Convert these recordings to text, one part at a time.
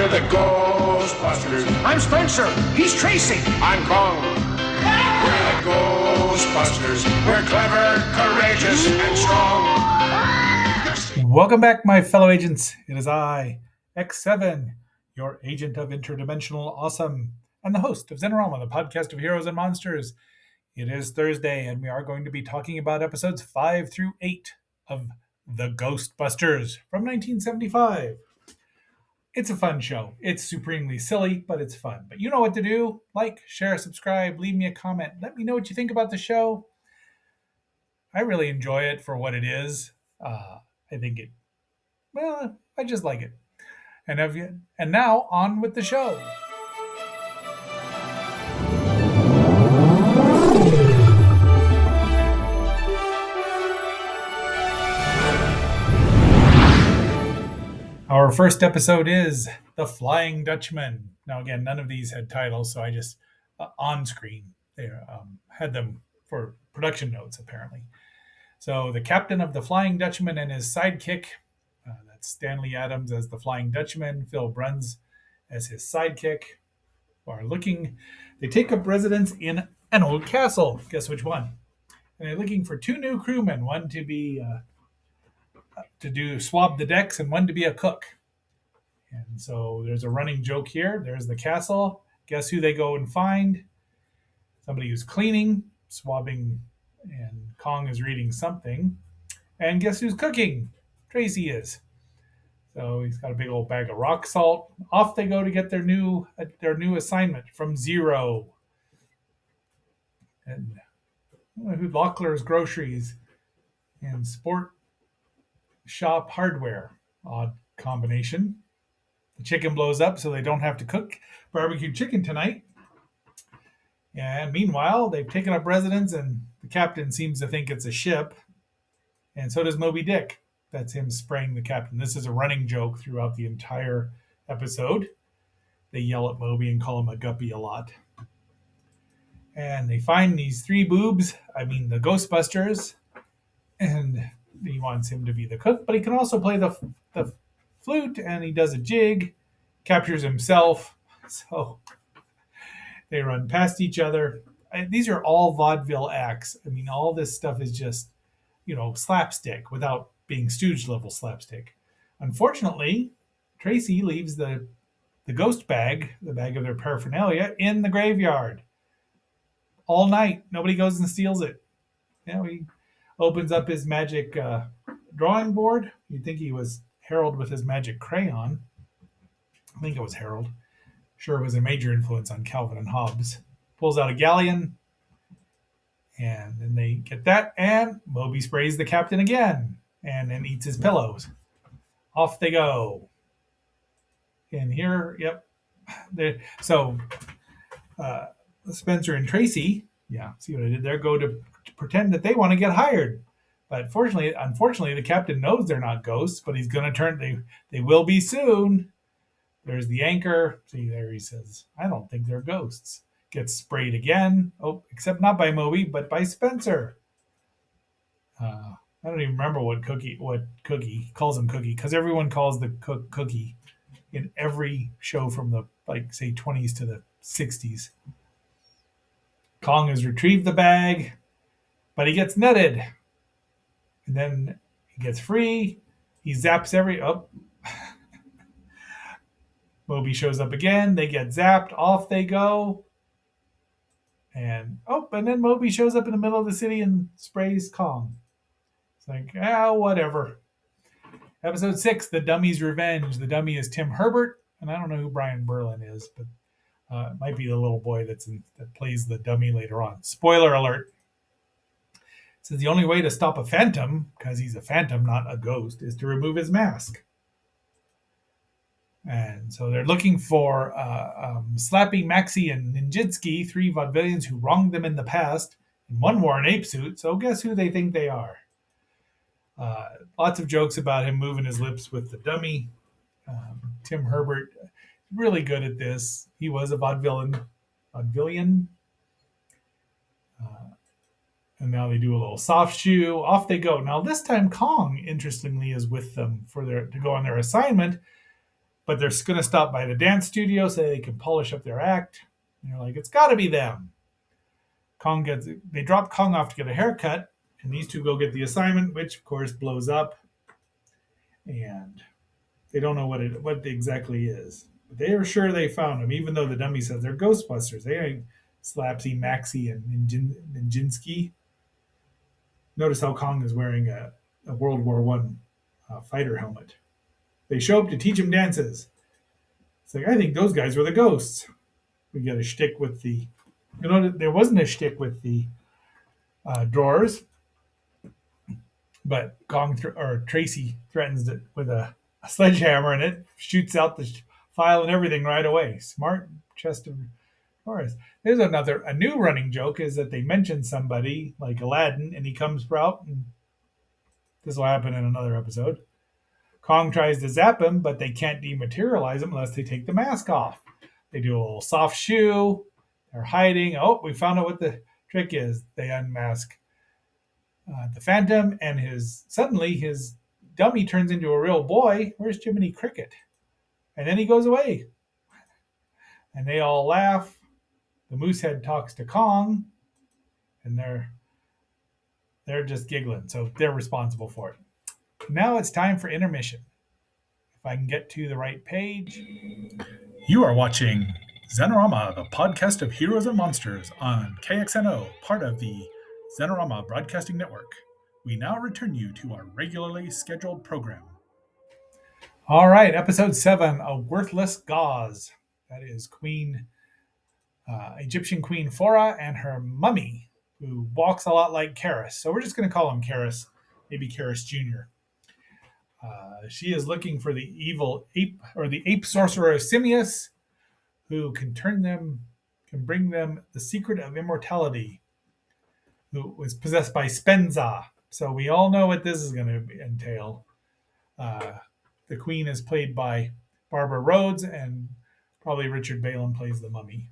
We're the Ghostbusters. I'm Spencer. He's Tracy. I'm Kong. We're the Ghostbusters. We're clever, courageous, and strong. Welcome back, my fellow agents. It is I, X7, your agent of interdimensional awesome, and the host of Zenorama, the podcast of heroes and monsters. It is Thursday, and we are going to be talking about episodes 5 through 8 of The Ghostbusters from 1975. It's a fun show. It's supremely silly, but it's fun. But you know what to do. Like, share, subscribe, leave me a comment. Let me know what you think about the show. I really enjoy it for what it is. I think I just like it. And now, on with the show. Our first episode is The Flying Dutchman. Now, again, none of these had titles, so I just, on screen, they had them for production notes, apparently. So, the captain of the Flying Dutchman and his sidekick, that's Stanley Adams as the Flying Dutchman, Phil Bruns as his sidekick, they take up residence in an old castle. Guess which one? And they're looking for 2 new crewmen, one to be swab the decks and one to be a cook. And so there's a running joke here. There's the castle. Guess who they go and find? Somebody who's cleaning, swabbing, and Kong is reading something. And guess who's cooking? Tracy is. So he's got a big old bag of rock salt. Off they go to get their new assignment from Zero. And Lockler's Groceries and Sport Shop Hardware. Odd combination. The chicken blows up so they don't have to cook barbecue chicken tonight. And meanwhile, they've taken up residence and the captain seems to think it's a ship. And so does Moby Dick. That's him spraying the captain. This is a running joke throughout the entire episode. They yell at Moby and call him a guppy a lot. And they find these 3 boobs, the Ghostbusters, and he wants him to be the cook, but he can also play the flute, and he does a jig, captures himself, so they run past each other. These are all vaudeville acts. All this stuff is just, slapstick without being Stooge level slapstick. Unfortunately, Tracy leaves the ghost bag, the bag of their paraphernalia, in the graveyard. All night, nobody goes and steals it. He opens up his magic drawing board. You'd think he was Harold with his magic crayon. I think it was Harold. Sure, it was a major influence on Calvin and Hobbes. Pulls out a galleon, and then they get that, and Moby sprays the captain again, and then eats his pillows. Off they go. And here, so Spencer and Tracy, see what I did there, go to pretend that they want to get hired. But unfortunately, the captain knows they're not ghosts, but he's going to they will be soon. There's the anchor. See, there he says, I don't think they're ghosts. Gets sprayed again. Oh, except not by Moby, but by Spencer. I don't even remember what Cookie calls him Cookie, because everyone calls the cook Cookie in every show from the, say, 20s to the 60s. Kong has retrieved the bag, but he gets netted. And then he gets free. He zaps Moby shows up again. They get zapped. Off they go. And then Moby shows up in the middle of the city and sprays Kong. It's like, whatever. Episode 6, The Dummy's Revenge. The dummy is Tim Herbert. And I don't know who Brian Berlin is, but it might be the little boy that plays the dummy later on. Spoiler alert. Says the only way to stop a phantom, because he's a phantom, not a ghost, is to remove his mask. And so they're looking for Slappy, Maxie, and Ninjitsky, 3 vaudevillians who wronged them in the past, and one wore an ape suit, so guess who they think they are? Lots of jokes about him moving his lips with the dummy. Tim Herbert, really good at this. He was a vaudevillian. And now they do a little soft shoe. Off they go. Now this time Kong, interestingly, is with them to go on their assignment. But they're going to stop by the dance studio so they can polish up their act. And they're like, it's got to be them. They drop Kong off to get a haircut, and these two go get the assignment, which of course blows up. And they don't know what it exactly is. But they are sure they found him, even though the dummy says they're Ghostbusters. They ain't Slapsy, Maxie, and Nijinsky. Notice how Kong is wearing a World War One fighter helmet. They show up to teach him dances. It's like, I think those guys were the ghosts. We got a shtick with the... there wasn't a shtick with the drawers, but Tracy threatens it with a sledgehammer, and it shoots out the file and everything right away. Smart chest of drawers. There's a new running joke is that they mention somebody like Aladdin, and he comes out, and this will happen in another episode. Kong tries to zap him, but they can't dematerialize him unless they take the mask off. They do a little soft shoe. They're hiding. Oh, we found out what the trick is. They unmask the Phantom, and suddenly his dummy turns into a real boy. Where's Jiminy Cricket? And then he goes away. And they all laugh. The Moosehead talks to Kong, and they're just giggling. So they're responsible for it. Now it's time for intermission. If I can get to the right page. You are watching Xenorama, the podcast of heroes and monsters on KXNO, part of the Xenorama Broadcasting Network. We now return you to our regularly scheduled program. All right, episode 7, A Worthless Gauze. That is Egyptian Queen Phora and her mummy, who walks a lot like Karis. So we're just going to call him Karis, maybe Karis Jr. She is looking for the evil ape, or the ape sorcerer Simius, who can bring them the secret of immortality, who was possessed by Spenza. So we all know what this is going to entail. The queen is played by Barbara Rhodes, and probably Richard Balen plays the mummy.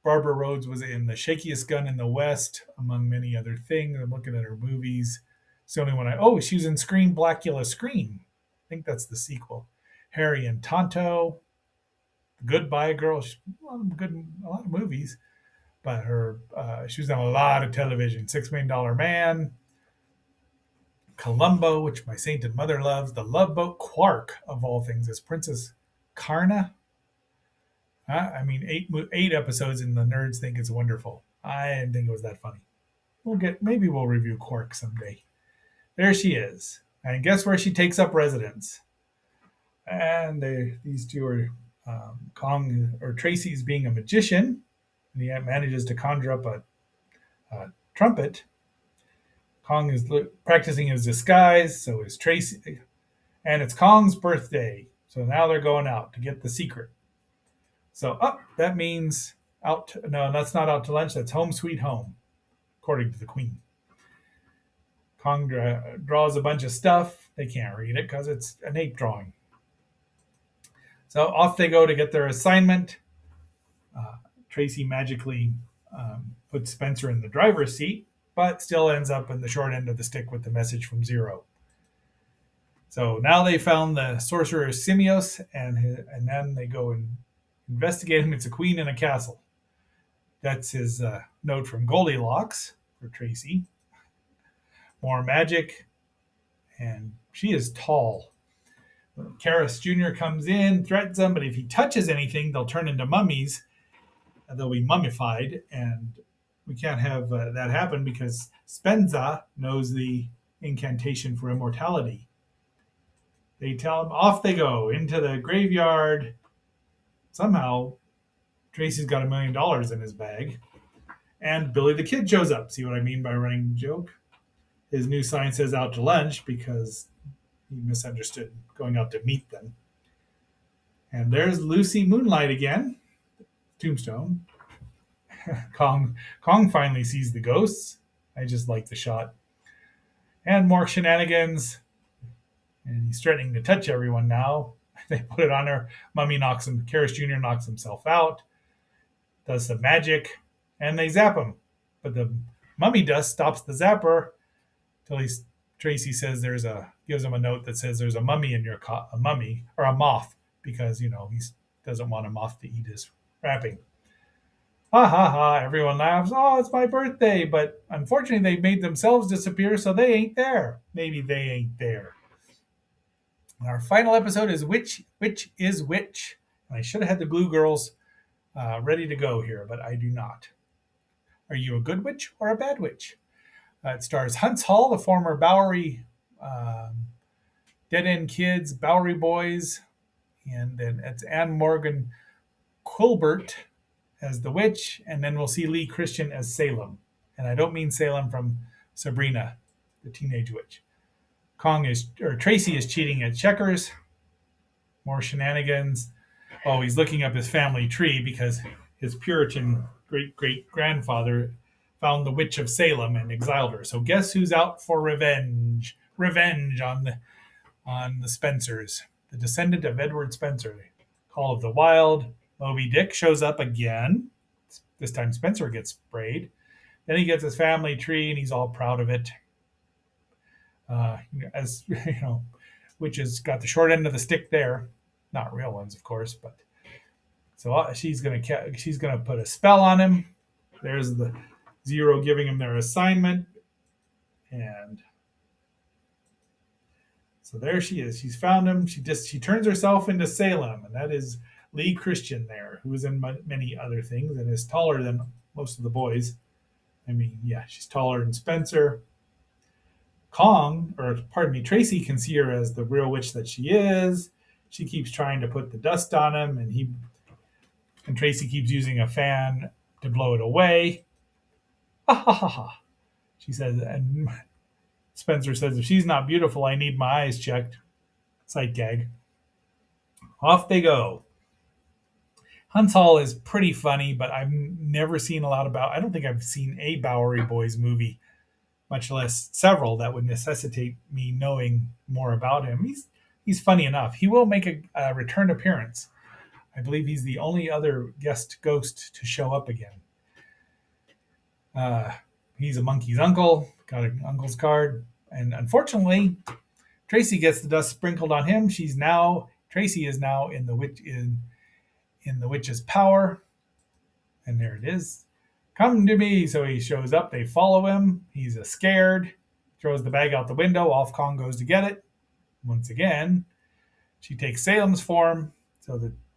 Barbara Rhodes was in The Shakiest Gun in the West, among many other things. I'm looking at her movies. It's the only one she was in Scream, Blackula Scream. I think that's the sequel. Harry and Tonto, The Goodbye Girl. A lot of movies. But she was on a lot of television. $6 Million Man, Columbo, which my sainted mother loves. The Love Boat. Quark, of all things, as Princess Karna. Eight episodes, and the nerds think it's wonderful. I didn't think it was that funny. Maybe we'll review Quark someday. There she is. And guess where she takes up residence? And these two are Tracy's being a magician, and he manages to conjure up a trumpet. Kong is practicing his disguise, so is Tracy. And it's Kong's birthday. So now they're going out to get the secret. So that means that's not out to lunch. That's home sweet home, according to the queen. Kong draws a bunch of stuff. They can't read it because it's an ape drawing. So off they go to get their assignment. Tracy magically puts Spencer in the driver's seat, but still ends up in the short end of the stick with the message from Zero. So now they found the sorcerer Simios, and then they go and investigate him. It's a queen in a castle. That's his note from Goldilocks for Tracy. More magic, and she is tall. Karis Jr. comes in, threatens them, but if he touches anything, they'll turn into mummies. They'll be mummified, and we can't have that happen because Spenza knows the incantation for immortality. They tell him, off they go into the graveyard. Somehow, Tracy's got $1 million in his bag, and Billy the Kid shows up. See what I mean by running joke? His new sign says out to lunch because he misunderstood going out to meet them. And there's Lucy Moonlight again. Tombstone. Kong finally sees the ghosts. I just like the shot. And more shenanigans. And he's threatening to touch everyone now. They put it on her. Karis Jr. knocks himself out. Does some magic. And they zap him. But the mummy dust stops the zapper. Tracy says gives him a note that says there's a mummy in a moth because, he doesn't want a moth to eat his wrapping. Ha ha ha, everyone laughs. Oh, it's my birthday. But unfortunately, they made themselves disappear, so they ain't there. Maybe they ain't there. And our final episode is Which is Which? And I should have had the Glue Girls ready to go here, but I do not. Are you a good witch or a bad witch? It stars Hunts Hall, the former Bowery Dead End Kids, Bowery Boys, and then it's Anne Morgan Quilbert as the witch, and then we'll see Lee Christian as Salem. And I don't mean Salem from Sabrina, the teenage witch. Tracy is cheating at checkers. More shenanigans. Oh, he's looking up his family tree because his Puritan great-great-grandfather found the witch of Salem and exiled her. So guess who's out for revenge? Revenge on the Spencers. The descendant of Edward Spencer. Call of the Wild. Moby Dick shows up again. This time Spencer gets sprayed. Then he gets his family tree and he's all proud of it. As witches got the short end of the stick there. Not real ones, of course, but so she's gonna put a spell on him. There's the Zero giving him their assignment, and so there she is. She's found him. She turns herself into Salem, and that is Lee Christian there, who is in many other things and is taller than most of the boys. I mean, yeah, she's taller than Spencer. Tracy can see her as the real witch that she is. She keeps trying to put the dust on him, and Tracy keeps using a fan to blow it away. Ha ha ha ha. She says, and Spencer says, if she's not beautiful, I need my eyes checked. Sight gag. Off they go. Hunts Hall is pretty funny, but I've never seen I don't think I've seen a Bowery Boys movie, much less several that would necessitate me knowing more about him. He's funny enough. He will make a return appearance. I believe he's the only other guest ghost to show up again. He's a monkey's uncle, got an uncle's card, and unfortunately, Tracy gets the dust sprinkled on him. Tracy is now in the witch's power, and there it is. Come to me. So he shows up. They follow him. He's scared. Throws the bag out the window. Off Kong goes to get it. Once again, she takes Salem's form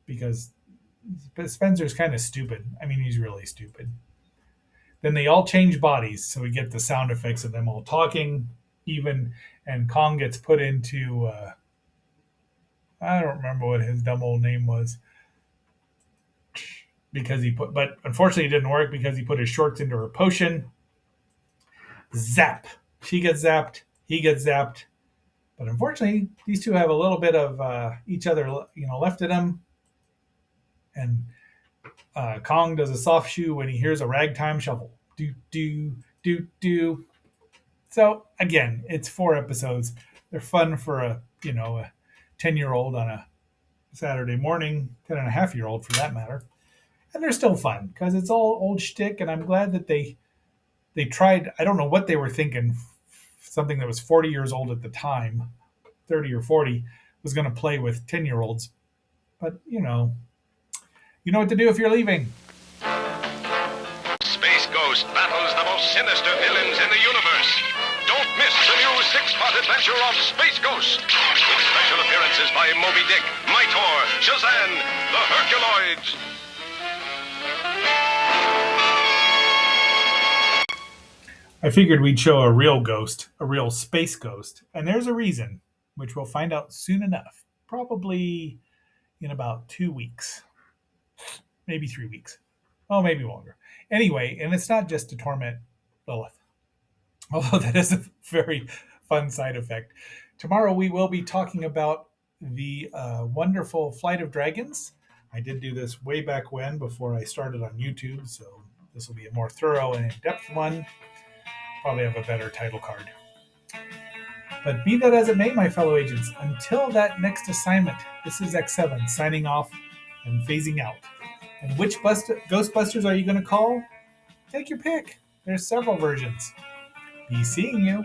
because Spencer's kind of stupid. I mean, he's really stupid. Then they all change bodies, so we get the sound effects of them all talking, and Kong gets put into I don't remember what his dumb old name was. But unfortunately it didn't work because he put his shorts into her potion. Zap. She gets zapped. He gets zapped. But unfortunately, these two have a little bit of each other, left in them. And Kong does a soft shoe when he hears a ragtime shuffle. Do, do, do, do. So again, it's 4 episodes. They're fun for a 10-year-old on a Saturday morning, 10-and-a-half-year-old for that matter. And they're still fun because it's all old shtick, and I'm glad that they tried. I don't know what they were thinking. Something that was 40 years old at the time, 30 or 40, was going to play with 10-year-olds. But, you know what to do if you're leaving. Space Ghost battles the most sinister villains in the universe. Don't miss the new 6-part adventure of Space Ghost. With special appearances by Moby Dick, Mytor, Shazam, the Herculoids. I figured we'd show a real ghost, a real space ghost. And there's a reason, which we'll find out soon enough. Probably in about 2 weeks. Maybe 3 weeks. Oh, maybe longer. Anyway, and it's not just to torment Lilith. Although that is a very fun side effect. Tomorrow we will be talking about the wonderful Flight of Dragons. I did do this way back when, before I started on YouTube, so this will be a more thorough and in-depth one. Probably have a better title card. But be that as it may, my fellow agents, until that next assignment, this is X7 signing off and phasing out. And which Ghostbusters are you going to call? Take your pick. There's several versions. Be seeing you.